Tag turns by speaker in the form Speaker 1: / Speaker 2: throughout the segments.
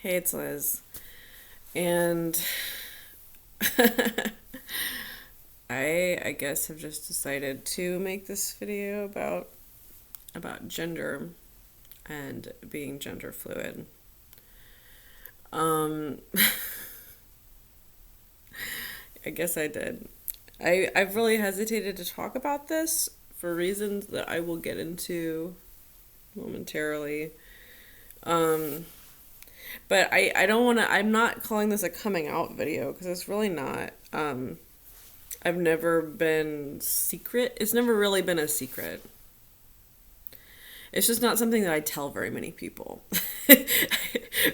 Speaker 1: Hey, it's Liz. And I guess have just decided to make this video about gender and being gender fluid. Um I guess I did. I've really hesitated to talk about this for reasons that I will get into momentarily. Um but I don't want to I'm not calling this a coming out video because it's really not. I've never been secret. It's never really been a secret. It's just not something that I tell very many people. I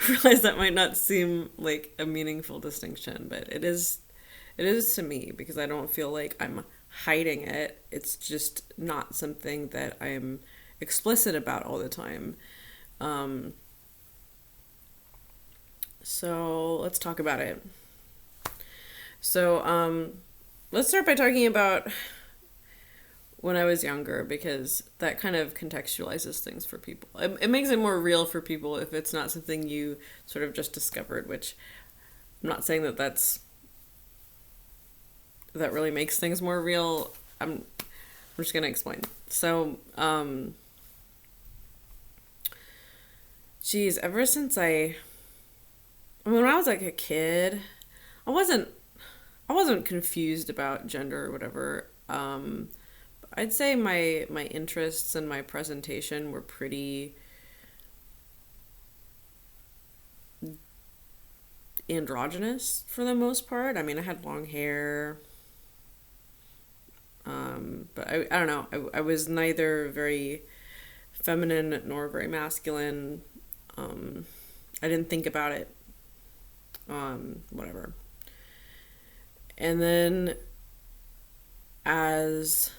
Speaker 1: realize that might not seem like a meaningful distinction, but it is to me because I don't feel like I'm hiding it. It's just not something that I'm explicit about all the time. Um, so let's talk about it. So let's start by talking about when I was younger because that kind of contextualizes things for people. It makes it more real for people if it's not something you sort of just discovered, which I'm not saying that really makes things more real. I'm just gonna explain. So, geez, ever since when I was like a kid, I wasn't I wasn't confused about gender or whatever. I'd say my interests and my presentation were pretty androgynous for the most part. I mean, I had long hair, but I don't know. I was neither very feminine nor very masculine. Um, I didn't think about it. Whatever. And then as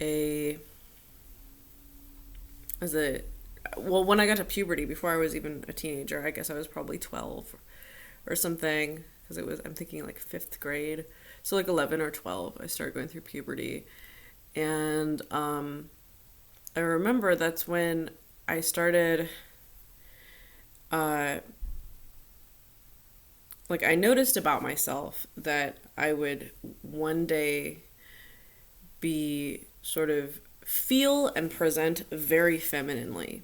Speaker 1: a as a well, when I got to puberty, before I was even a teenager, I guess I was probably 12 or something, because I'm thinking like fifth grade. So like 11 or 12, I started going through puberty. And I remember that's when I started, uh, like, I noticed about myself that I would one day be sort of feel and present very femininely.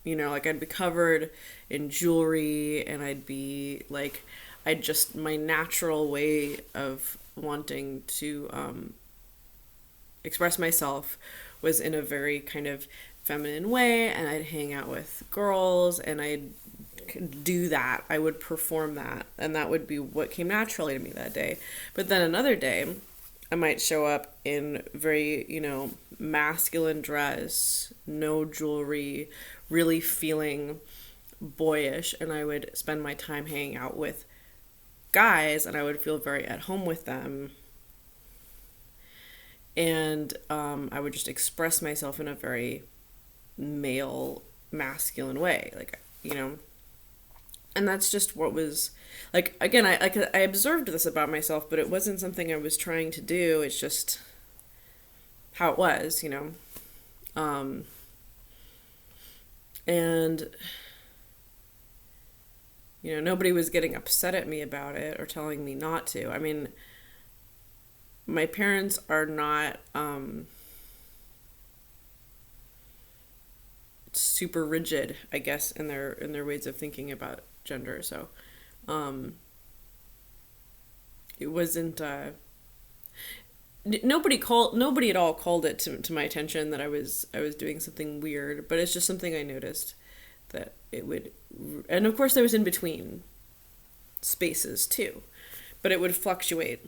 Speaker 1: Like I'd be covered in jewelry and I'd just, my natural way of wanting to express myself was in a very kind of feminine way, and I'd hang out with girls and I'd do that. I would perform that, and that would be what came naturally to me that day. But then another day, I might show up in very, masculine dress, no jewelry, really feeling boyish, and I would spend my time hanging out with guys, and I would feel very at home with them. And I would just express myself in a very male, masculine way, and that's just what was like. Again, I observed this about myself, but it wasn't something I was trying to do. It's just how it was. Um, and nobody was getting upset at me about it or telling me not to. I mean, my parents are not super rigid, I guess, in their ways of thinking about gender. So, um, it wasn't. Nobody at all called it to my attention that I was doing something weird, but it's just something I noticed that it would, and of course there was in between spaces too, but it would fluctuate.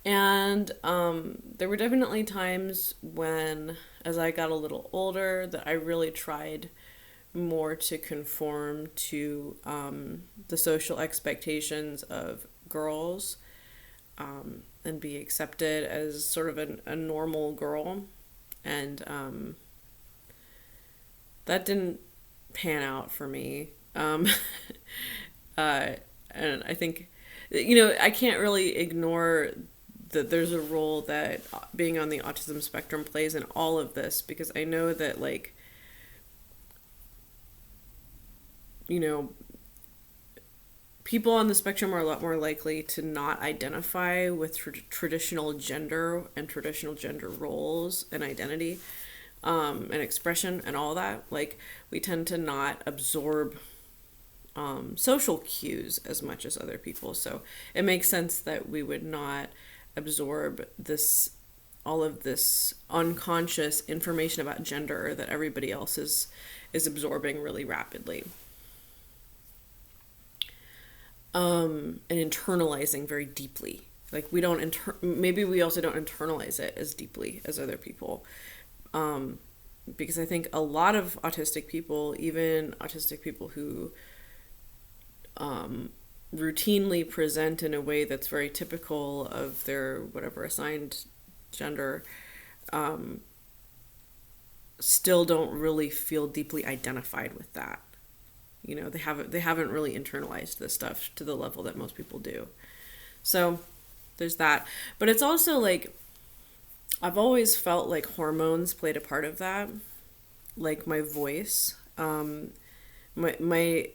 Speaker 1: And there were definitely times when, as I got a little older, that I really tried more to conform to the social expectations of girls, and be accepted as sort of a normal girl. And that didn't pan out for me. Uh, and I think, I can't really ignore that there's a role that being on the autism spectrum plays in all of this, because I know that, like, you know, people on the spectrum are a lot more likely to not identify with traditional gender and traditional gender roles and identity, and expression and all that. Like, we tend to not absorb social cues as much as other people. So it makes sense that we would not absorb this all of this unconscious information about gender that everybody else is absorbing really rapidly. And internalizing very deeply. Like, we don't maybe we also don't internalize it as deeply as other people. Because I think a lot of autistic people, even autistic people who routinely present in a way that's very typical of their whatever assigned gender, still don't really feel deeply identified with that. You know, they haven't really internalized this stuff to the level that most people do. So there's that. But it's also like, I've always felt like hormones played a part of that. Like my voice, my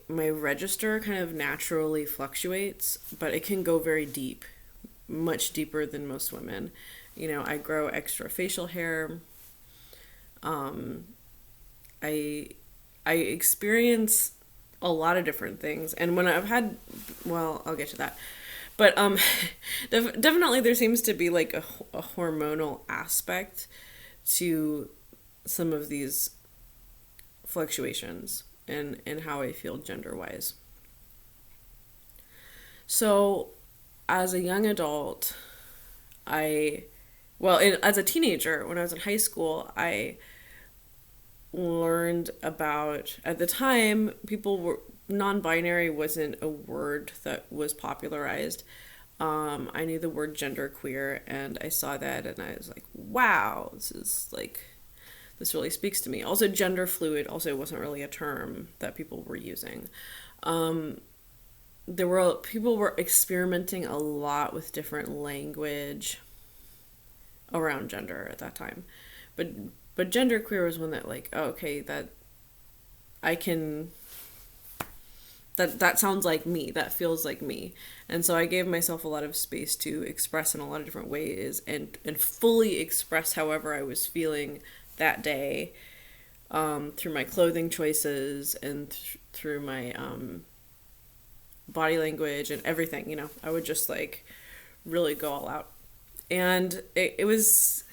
Speaker 1: register kind of naturally fluctuates, but it can go very deep, much deeper than most women. You know, I grow extra facial hair. I experience a lot of different things, and when I've had, well, I'll get to that. But definitely there seems to be like a hormonal aspect to some of these fluctuations and how I feel gender wise. So as a young adult, as a teenager, when I was in high school, I learned about, at the time, non-binary wasn't a word that was popularized. I knew the word genderqueer, and I saw that and I was like, wow, this really speaks to me. Also, gender fluid also wasn't really a term that people were using. People were experimenting a lot with different language around gender at that time. But genderqueer was one that, like, oh, okay, that I can, that sounds like me, that feels like me. And so I gave myself a lot of space to express in a lot of different ways, and fully express however I was feeling that day, through my clothing choices and through my body language and everything. You know, I would just like really go all out. And it was,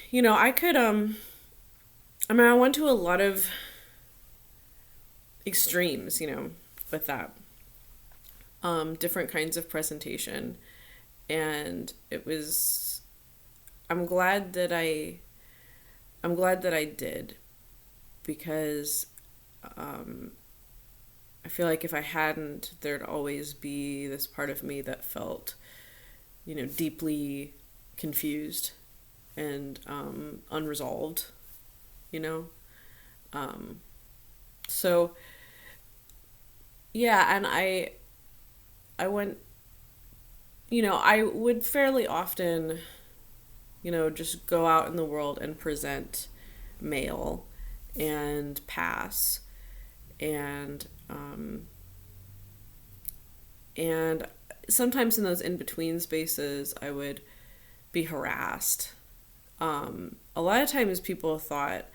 Speaker 1: you know, I went to a lot of extremes, you know, with that. Different kinds of presentation. And it was, I'm glad that I did, because I feel like if I hadn't, there'd always be this part of me that felt, you know, deeply confused and unresolved, you know? So, yeah, and I went, you know, I would fairly often, you know, just go out in the world and present male and pass. And sometimes in those in-between spaces, I would be harassed. A lot of times people thought,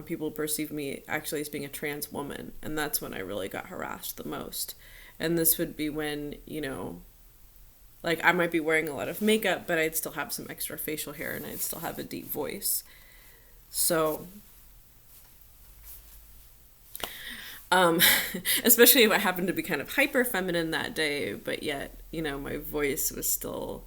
Speaker 1: people perceived me actually as being a trans woman, and that's when I really got harassed the most. And this would be when, you know, like I might be wearing a lot of makeup, but I'd still have some extra facial hair and I'd still have a deep voice. So, especially if I happened to be kind of hyper feminine that day, but yet, you know, my voice was still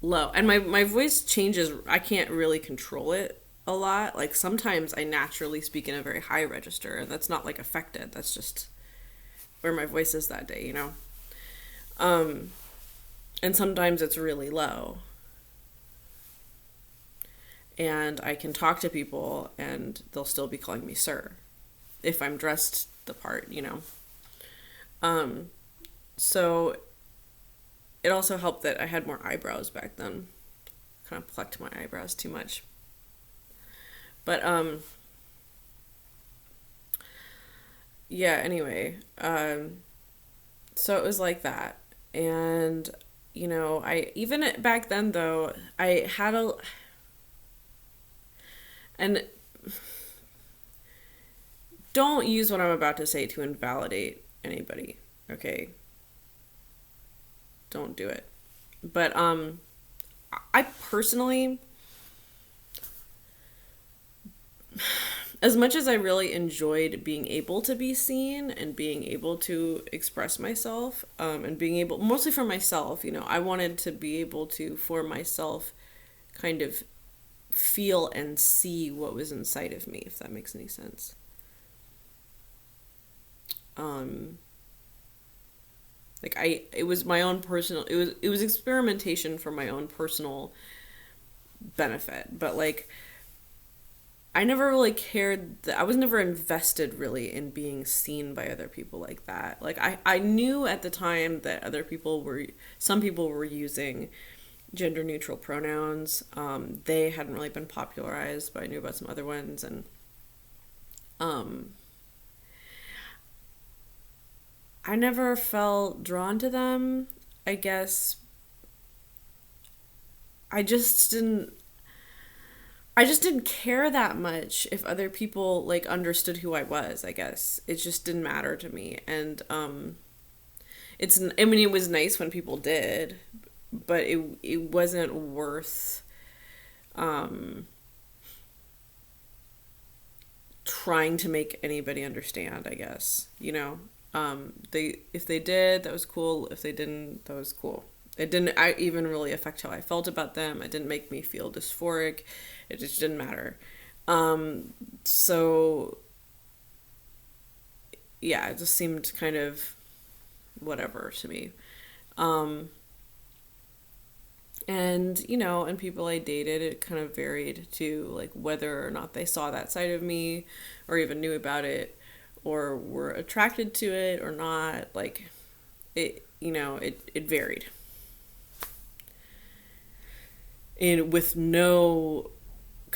Speaker 1: low. And my voice changes, I can't really control it a lot. Like sometimes I naturally speak in a very high register, and that's not like affected. That's just where my voice is that day, you know? And sometimes it's really low. And I can talk to people and they'll still be calling me sir if I'm dressed the part, you know? So it also helped that I had more eyebrows back then. Kind of plucked my eyebrows too much. But yeah, anyway, so it was like that. And, I, even back then though, I had and don't use what I'm about to say to invalidate anybody, okay? Don't do it. But, I personally, as much as I really enjoyed being able to be seen and being able to express myself, and being able, mostly for myself, I wanted to be able to, for myself, kind of feel and see what was inside of me, if that makes any sense. Um, it was my own personal, it was experimentation for my own personal benefit, but like, I never really cared that I was never invested really in being seen by other people like that. Like I knew at the time that some people were using gender neutral pronouns. They hadn't really been popularized, but I knew about some other ones, and um, I never felt drawn to them. I guess I just didn't. I just didn't care that much if other people like understood who I was, I guess. It just didn't matter to me. And I mean it was nice when people did, but it wasn't worth um trying to make anybody understand, I guess. They if they did, that was cool. If they didn't, that was cool. It didn't even really affect how I felt about them. It didn't make me feel dysphoric. It just didn't matter. So yeah, it just seemed kind of whatever to me. Um, and and people I dated, it kind of varied to like whether or not they saw that side of me, or even knew about it, or were attracted to it or not. Like it varied, and with no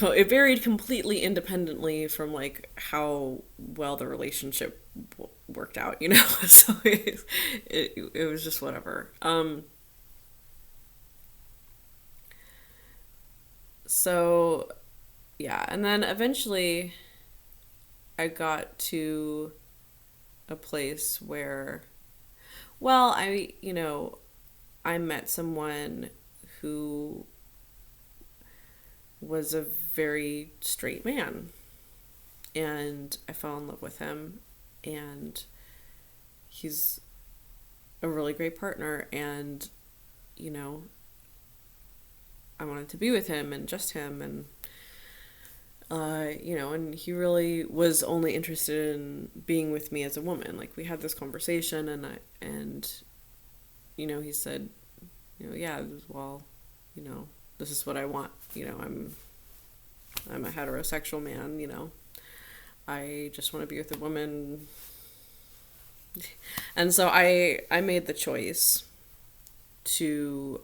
Speaker 1: it varied completely independently from like how well the relationship worked out, so it was just whatever. So yeah, and then eventually I got to a place where, well, I met someone who was a very straight man, and I fell in love with him, and he's a really great partner, and you know I wanted to be with him and just him, and and he really was only interested in being with me as a woman. Like we had this conversation, and he said, yeah, well, this is what I want. I'm a heterosexual man. I just want to be with a woman, and so I made the choice to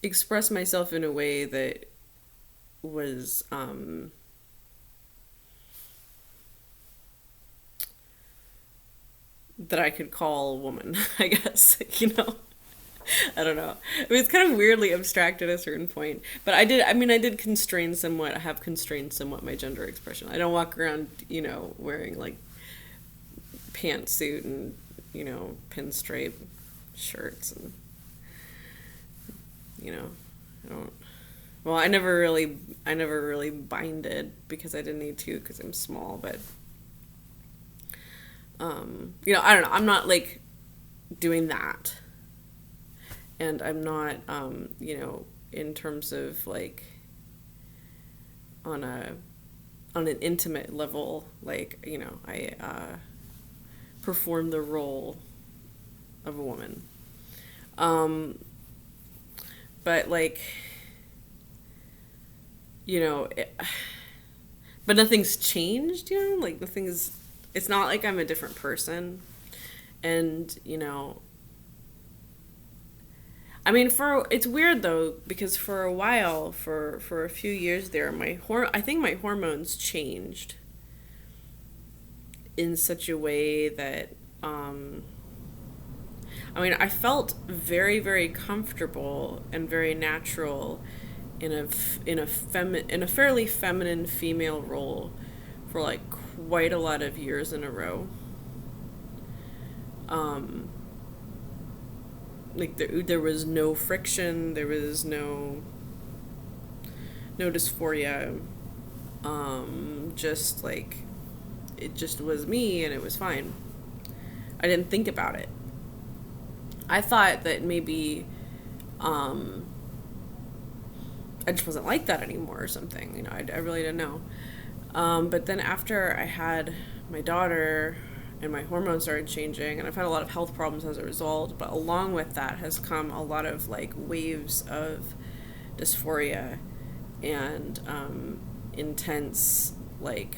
Speaker 1: express myself in a way that was that I could call a woman, I guess. I don't know. I mean, it's kind of weirdly abstract at a certain point, but I did constrain somewhat. I have constrained somewhat my gender expression. I don't walk around, wearing like pantsuit and, pinstripe shirts, and, I don't. Well, I never really binded because I didn't need to because I'm small, but I don't know. I'm not like doing that, and I'm not, in terms of like on an intimate level, like I perform the role of a woman, but like it, but nothing's changed, like nothing's. It's not like I'm a different person, and I mean, it's weird though because for a while, for a few years there, I think my hormones changed in such a way that I mean, I felt very, very comfortable and very natural in a fairly feminine female role for like quite a lot of years in a row. Um, like there was no friction, there was no dysphoria. Just like it just was me and it was fine. I didn't think about it. I thought that maybe um, I just wasn't like that anymore or something. I really didn't know. But then after I had my daughter and my hormones started changing, and I've had a lot of health problems as a result, but along with that has come a lot of like waves of dysphoria and intense, like,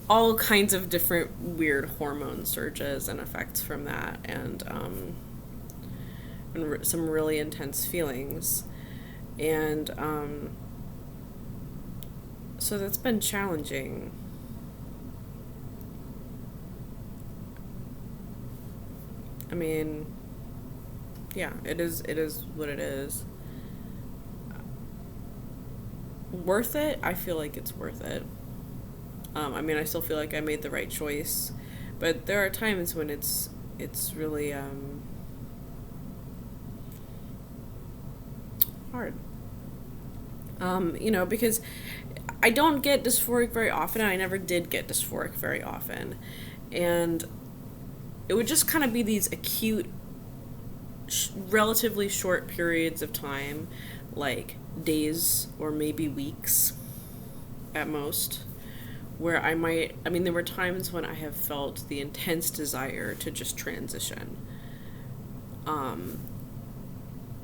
Speaker 1: all kinds of different weird hormone surges and effects from that, and some really intense feelings. And so that's been challenging. I mean, yeah, it is what it is. Worth it? I feel like it's worth it. I mean, I still feel like I made the right choice, but there are times when it's really hard. Because I don't get dysphoric very often, and I never did get dysphoric very often, and it would just kind of be these acute, relatively short periods of time, like days or maybe weeks at most, where I mean, there were times when I have felt the intense desire to just transition, um,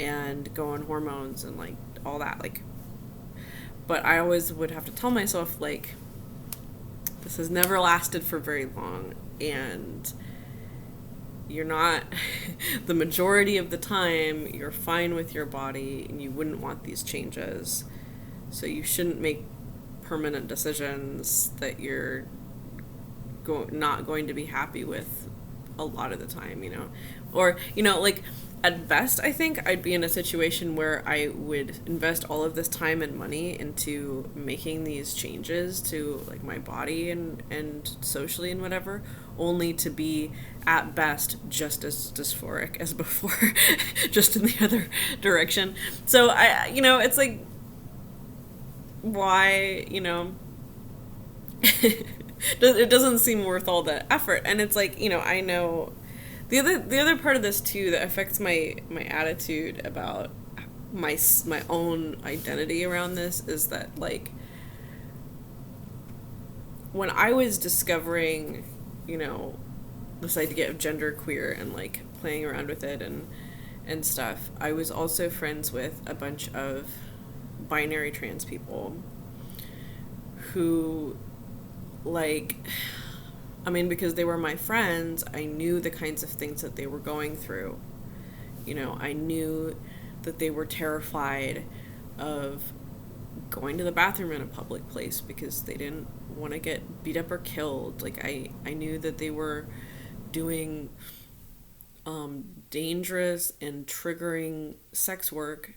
Speaker 1: and go on hormones and like all that, like, but I always would have to tell myself, like, this has never lasted for very long, and you're not, the majority of the time, you're fine with your body, and you wouldn't want these changes. So you shouldn't make permanent decisions that you're not going to be happy with a lot of the time, Or, like, at best, I think I'd be in a situation where I would invest all of this time and money into making these changes to, like, my body and socially and whatever, only to be, at best, just as dysphoric as before, just in the other direction. So, it's like, why, it doesn't seem worth all the effort. And it's like, I know the other part of this too that affects my attitude about my own identity around this is that, like, when I was discovering, this idea of genderqueer and like playing around with it and stuff, I was also friends with a bunch of binary trans people who, like, I mean, because they were my friends, I knew the kinds of things that they were going through. I knew that they were terrified of going to the bathroom in a public place because they didn't want to get beat up or killed. Like, I knew that they were doing dangerous and triggering sex work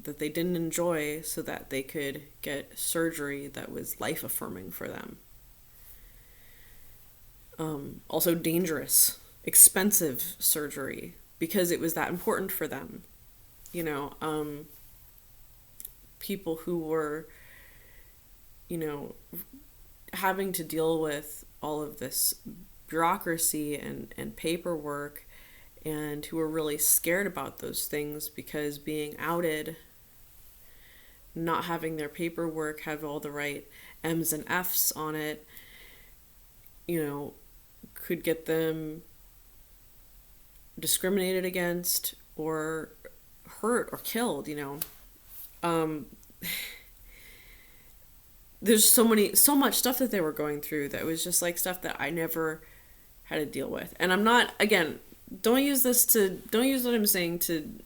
Speaker 1: that they didn't enjoy so that they could get surgery that was life affirming for them. Also dangerous, expensive surgery because it was that important for them. People who were, having to deal with all of this bureaucracy and paperwork, and who were really scared about those things because being outed, not having their paperwork have all the right M's and F's on it, could get them discriminated against or hurt or killed. There's so much stuff that they were going through that was just like stuff that I never had to deal with. And I'm not, again, don't use what I'm saying to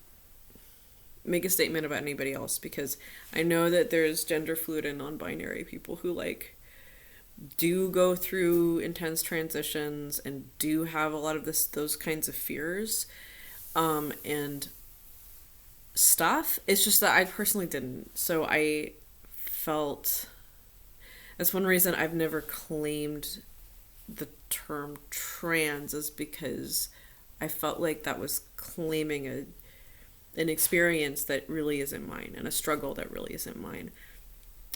Speaker 1: make a statement about anybody else, because I know that there's gender fluid and non-binary people who like do go through intense transitions and do have a lot of those kinds of fears and stuff. It's just that I personally didn't. So I felt that's one reason I've never claimed the term trans, is because I felt like that was claiming an experience that really isn't mine and a struggle that really isn't mine.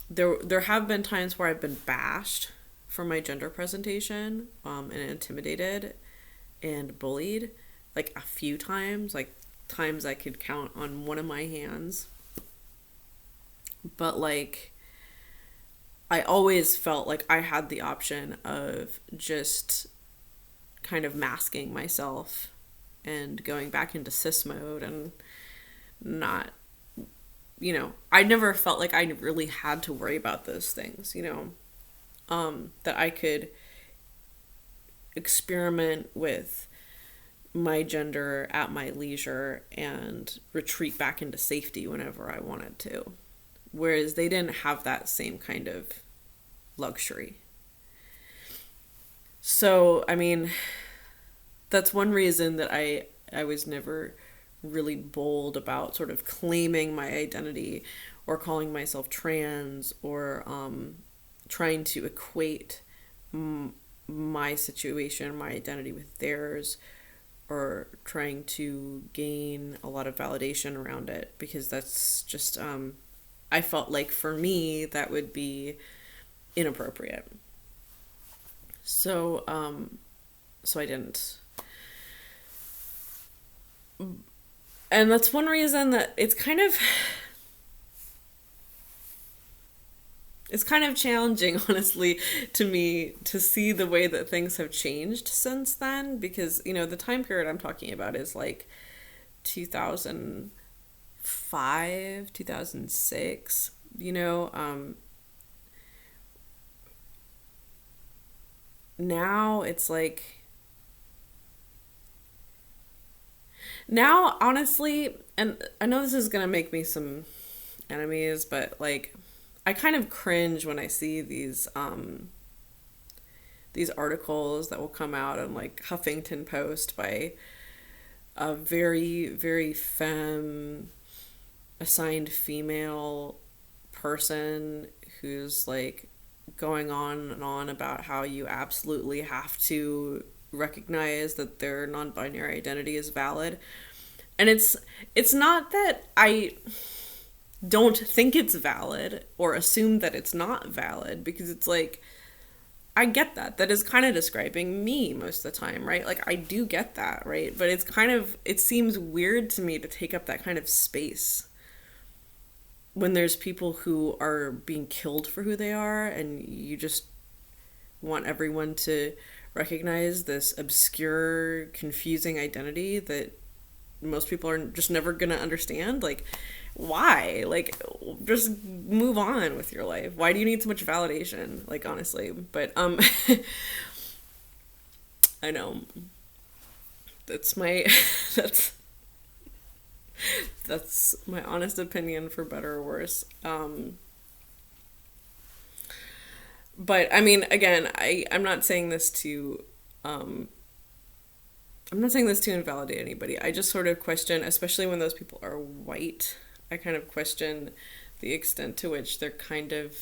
Speaker 1: There have been times where I've been bashed for my gender presentation, and intimidated and bullied, like a few times, like times I could count on one of my hands. But like I always felt like I had the option of just kind of masking myself and going back into cis mode and not, I never felt like I really had to worry about those things, that I could experiment with my gender at my leisure and retreat back into safety whenever I wanted to. Whereas they didn't have that same kind of luxury. So, I mean, that's one reason that I was never really bold about sort of claiming my identity or calling myself trans or trying to equate my situation, my identity with theirs, or trying to gain a lot of validation around it, because that's just I felt like for me that would be inappropriate. So so I didn't. And that's one reason that it's kind of challenging, honestly, to me to see the way that things have changed since then, because the time period I'm talking about is like 2005, 2006, now it's like, now honestly, and I know this is gonna make me some enemies, but like I kind of cringe when I see these articles that will come out on like Huffington Post by a very, very femme assigned female person who's like going on and on about how you absolutely have to recognize that their non-binary identity is valid. And it's not that I don't think it's valid or assume that it's not valid, because it's like, I get that. That is kind of describing me most of the time, right? Like I do get that, right? But it's kind of, it seems weird to me to take up that kind of space when there's people who are being killed for who they are, and you just want everyone to recognize this obscure, confusing identity that most people are just never gonna understand. Like, why? Like, just move on with your life. Why do you need so much validation? Like, honestly. But I know that's my that's my honest opinion, for better or worse. But I mean, again, I'm not saying this to invalidate anybody. I just sort of question, especially when those people are white, I kind of question the extent to which they're kind of,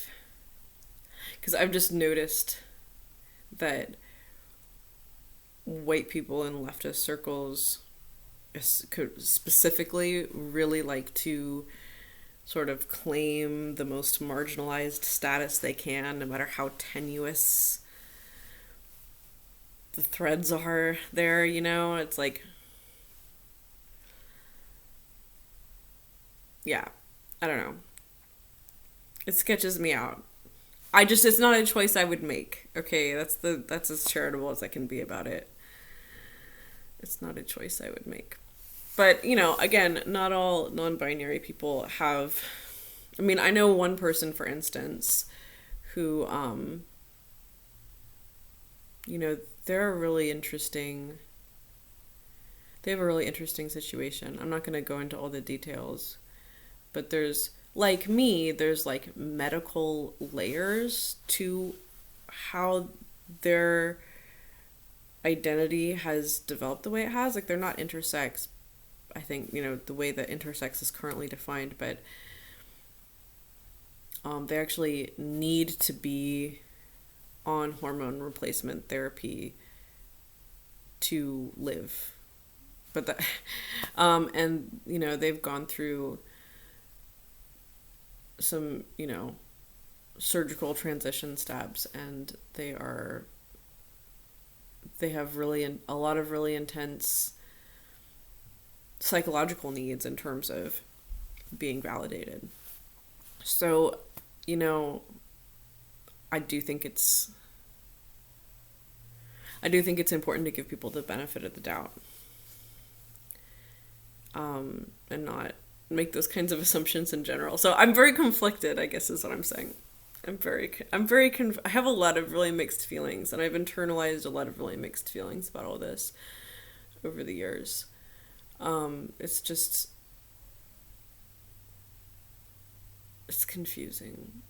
Speaker 1: because I've just noticed that white people in leftist circles specifically really like to sort of claim the most marginalized status they can, no matter how tenuous the threads are there, it's like, yeah, I don't know. It sketches me out. It's not a choice I would make. Okay, that's as charitable as I can be about it. It's not a choice I would make. But, again, not all non-binary people have, I mean, I know one person, for instance, who, they're a really interesting they have a really interesting situation. I'm not going to go into all the details, but there's like me, there's like medical layers to how their identity has developed the way it has. Like they're not intersex, I think, the way that intersex is currently defined, but they actually need to be on hormone replacement therapy to live. But that, and they've gone through some, surgical transition steps, and they have really a lot of really intense psychological needs in terms of being validated. So, you know, I do think it's I do think it's important to give people the benefit of the doubt, and not make those kinds of assumptions in general. So I'm very conflicted, I guess is what I'm saying. I have a lot of really mixed feelings, and I've internalized a lot of really mixed feelings about all this over the years. It's just, it's confusing.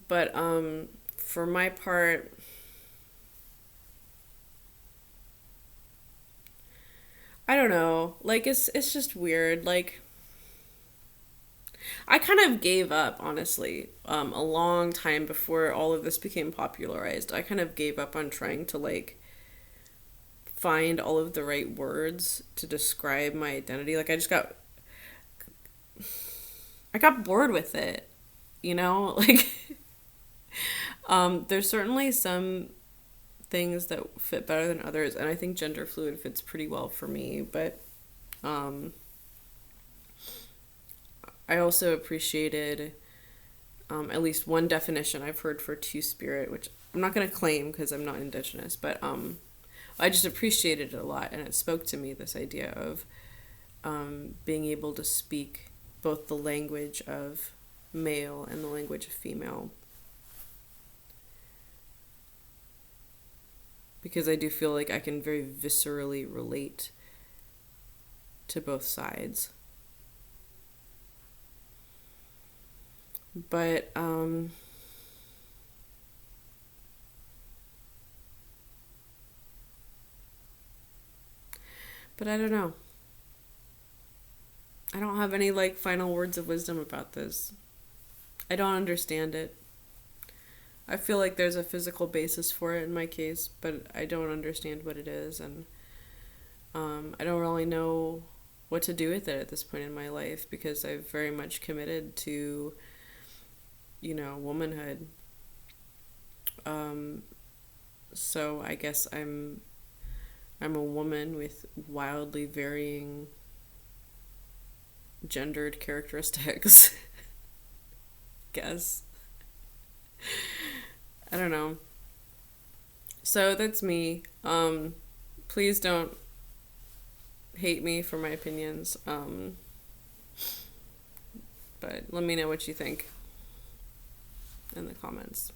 Speaker 1: But for my part, I don't know. Like it's just weird. Like I kind of gave up, honestly, a long time before all of this became popularized. I kind of gave up on trying to like find all of the right words to describe my identity. Like I got bored with it, you know? Like there's certainly some things that fit better than others, and I think gender fluid fits pretty well for me, but um I also appreciated at least one definition I've heard for two spirit, which I'm not going to claim because I'm not indigenous, but I just appreciated it a lot, and it spoke to me, this idea of being able to speak both the language of male and the language of female. Because I do feel like I can very viscerally relate to both sides. But but I don't know. I don't have any like final words of wisdom about this. I don't understand it. I feel like there's a physical basis for it in my case, but I don't understand what it is, and I don't really know what to do with it at this point in my life because I've very much committed to, womanhood. Um, so I guess I'm a woman with wildly varying gendered characteristics. Guess. I don't know. So that's me. Please don't hate me for my opinions. But let me know what you think in the comments.